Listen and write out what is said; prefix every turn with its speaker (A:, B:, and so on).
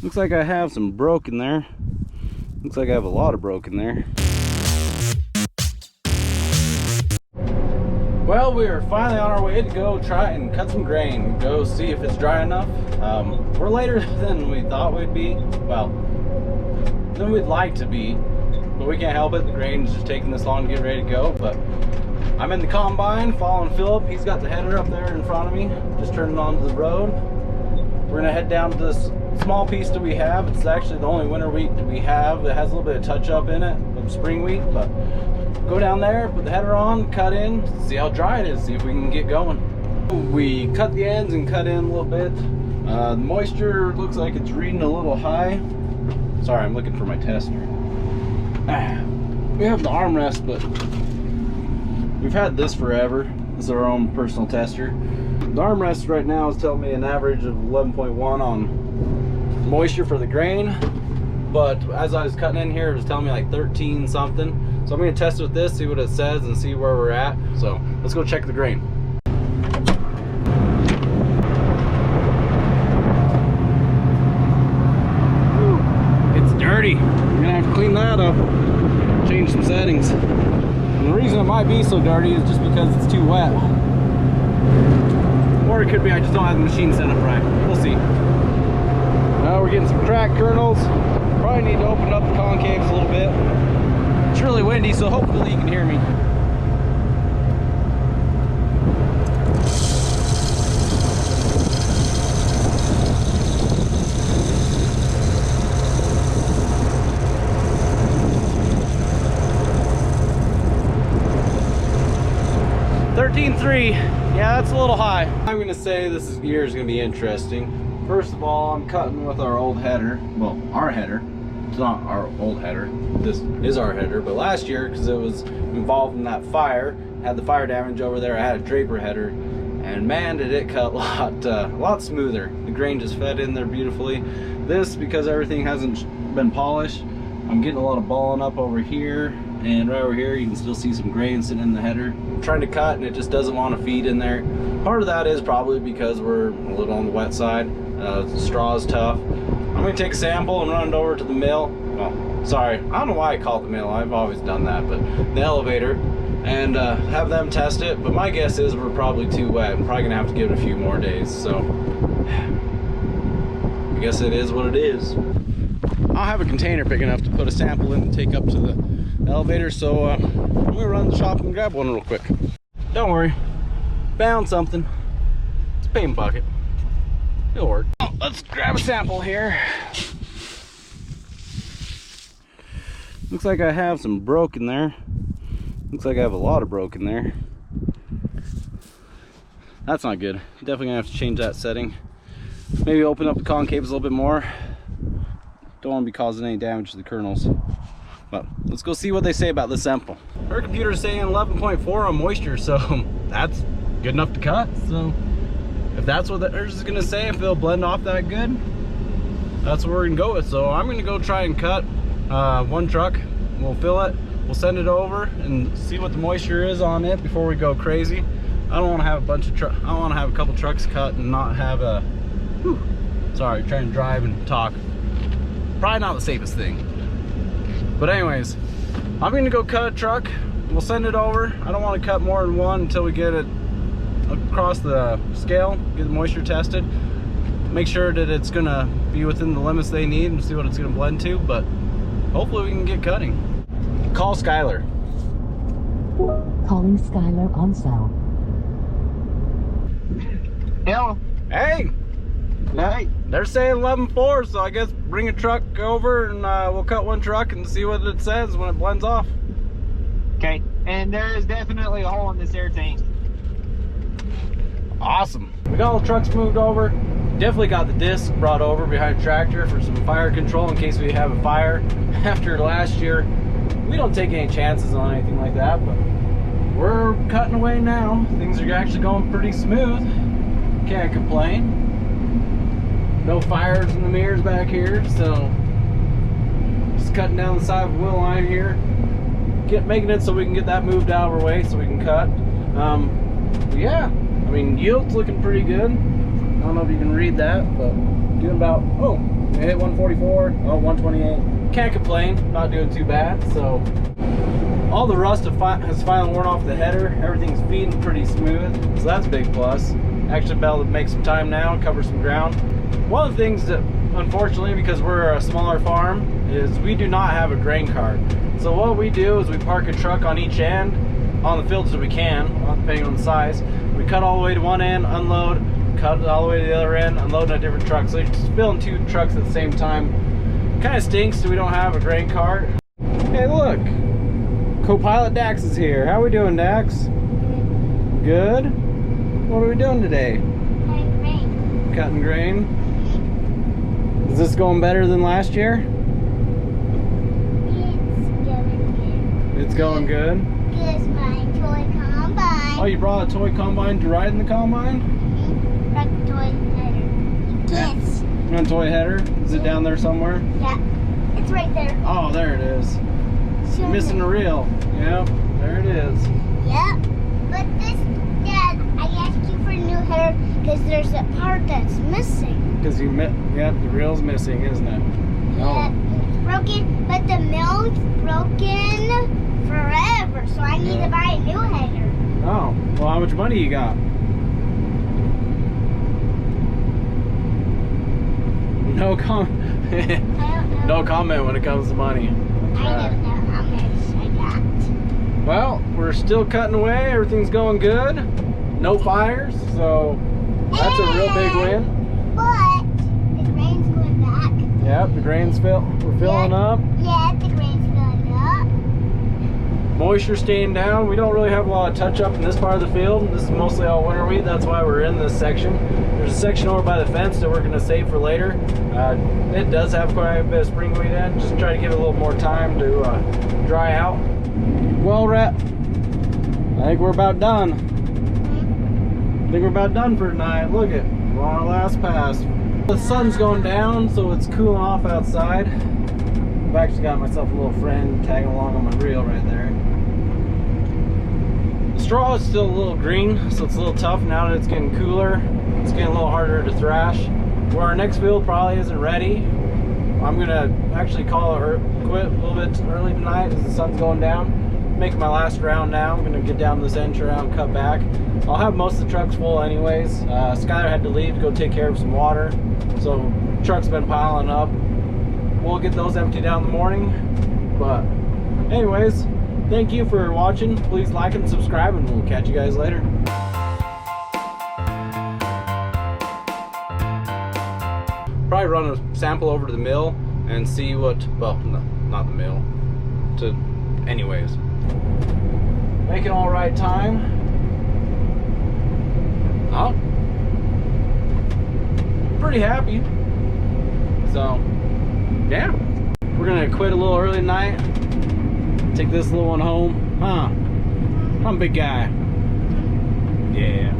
A: Looks like I have some broken there. Looks like I have a lot of broken there. Well, we are finally on our way to go try and cut some grain. Go see if it's dry enough. We're later than we thought we'd be. Well, than we'd like to be. But we can't help it. The grain's just taking this long to get ready to go. But I'm in the combine following Phillip. He's got the header up there in front of me. Just turning onto the road. We're gonna head down to this small piece that we have. It's actually the only winter wheat that we have. It has a little bit of touch up in it of spring wheat, but go down there, put the header on, cut in, see how dry it is, see if we can get going. We cut the ends and cut in a little bit. The moisture looks like it's reading a little high. Sorry, I'm looking for my tester. We have the armrest, but we've had this forever. This is our own personal tester. The armrest right now is telling me an average of 11.1 on moisture for the grain, but as I was cutting in here, it was telling me like 13 something. So I'm going to test it with this, see what it says, and see where we're at. So let's go check the grain. It's dirty. We're going to have to clean that up, change some settings. And the reason it might be so dirty is just because it's too wet. Or it could be I just don't have the machine set up right. We'll see. Now we're getting some cracked kernels. Probably need to open up the concaves a little bit. It's really windy, so hopefully you can hear me. .3. Yeah, that's a little high. I'm gonna say this year is gonna be interesting. First of all, I'm cutting with our old header. Well, our header. It's not our old header. This is our header. But last year, because it was involved in that fire, had the fire damage over there, I had a draper header, and man, did it cut a lot smoother. The grain just fed in there beautifully. This, because everything hasn't been polished, I'm getting a lot of balling up over here. And right over here, you can still see some grain sitting in the header. I'm trying to cut and it just doesn't want to feed in there. Part of that is probably because we're a little on the wet side. The straw is tough. I'm going to take a sample and run it over to the mill. Well, sorry, I don't know why I call it the mill. I've always done that, but the elevator. And have them test it. But my guess is we're probably too wet. I'm probably going to have to give it a few more days. So I guess it is what it is. I'll have a container big enough to put a sample in and take up to the elevator, so I'm gonna run to the shop and grab one real quick. Don't worry, found something. It's a paint bucket. It'll work. Oh, let's grab a sample here. Looks like I have some broken there. Looks like I have a lot of broken there. That's not good. Definitely gonna have to change that setting. Maybe open up the concaves a little bit more. Don't want to be causing any damage to the kernels. But let's go see what they say about this sample. Our computer's saying 11.4 on moisture, so that's good enough to cut. So if that's what theirs is gonna say, if it'll blend off that good, that's what we're gonna go with. So I'm gonna go try and cut one truck. We'll fill it, we'll send it over and see what the moisture is on it before we go crazy. I don't want to have a bunch of I don't want to have a couple trucks cut and not have a sorry, trying to drive and talk. Probably not the safest thing. But anyways, I'm gonna go cut a truck. We'll send it over. I don't want to cut more than one until we get it across the scale, get the moisture tested, make sure that it's gonna be within the limits they need and see what it's gonna blend to, but hopefully we can get cutting. Call Skylar.
B: Calling Skylar on cell.
C: Hello.
A: Hey!
C: Hey.
A: They're saying 11.4, so I guess bring a truck over and we'll cut one truck and see what it says when it blends off.
C: Okay, and there is definitely a hole in this air tank.
A: Awesome. We got all the trucks moved over. Definitely got the disc brought over behind the tractor for some fire control in case we have a fire. After last year, we don't take any chances on anything like that, but we're cutting away now. Things are actually going pretty smooth. Can't complain. No fires in the mirrors back here, so just cutting down the side of the wheel line here, making it so we can get that moved out of our way so we can cut. Yeah, I mean, yield's looking pretty good. I don't know if you can read that, but Doing about, oh, we hit 144, oh, 128. Can't complain, not doing too bad. So all the rust has finally worn off the header. Everything's feeding pretty smooth, so that's a big plus. Actually been able to make some time now and cover some ground. One of the things that, unfortunately, because we're a smaller farm, is we do not have a grain cart. So what we do is we park a truck on each end on the fields that we can, depending on the size. We cut all the way to one end, unload, cut all the way to the other end, unload in a different truck. So you're just filling two trucks at the same time. Kind of stinks that we don't have a grain cart. Hey, look, co-pilot Dax is here. How we doing, Dax? Good. What are we doing today?
B: Cutting grain.
A: Cutting grain. Is this going better than last year? It's going good.
B: Here's my toy combine.
A: Oh, you brought a toy combine to ride in the combine?
B: Brought the toy header. Yes.
A: You want a toy header? Is it down there somewhere?
B: Yeah. It's right there.
A: Oh, there it is.
B: Show
A: Missing
B: me.
A: a reel. Yep, there it is.
B: Yep. But this, Dad, I asked you for a new header because there's a part that's missing.
A: Because yep, the reel's missing, isn't it?
B: Yeah, it's broken, but the mill's broken forever, so I need to buy a new header.
A: Oh, well, how much money you got? No comment.
B: I don't know.
A: No comment when it comes to money.
B: I don't know how much I got.
A: Well, we're still cutting away. Everything's going good. No fires, so that's a real big win.
B: But the grain's going back.
A: Yep, the grain's we're filling up.
B: Yeah, the grain's filling up.
A: Moisture staying down. We don't really have a lot of touch up in this part of the field. This is mostly all winter wheat. That's why we're in this section. There's a section over by the fence that we're going to save for later. It does have quite a bit of spring wheat in. Just try to give it a little more time to dry out. Well, Rhett, I think we're about done. I think we're about done for tonight. Look at, we're on our last pass. The sun's going down, so it's cooling off outside. I've actually got myself a little friend tagging along on my reel right there. The straw is still a little green, so it's a little tough now that it's getting cooler. It's getting a little harder to thrash. Where our next field probably isn't ready. I'm gonna actually call it quit a little bit early tonight as the sun's going down. Making my last round now. I'm gonna get down this end round, cut back. I'll have most of the trucks full anyways. Skylar had to leave to go take care of some water, so truck's been piling up. We'll get those emptied out in the morning. But anyways, thank you for watching. Please like and subscribe, and we'll catch you guys later. Probably run a sample over to the mill and see what, well, no, not the mill, to anyways. Making all right time. Oh, pretty happy. So yeah, we're gonna quit a little early tonight. Take this little one home. Huh? I'm a big guy. Yeah.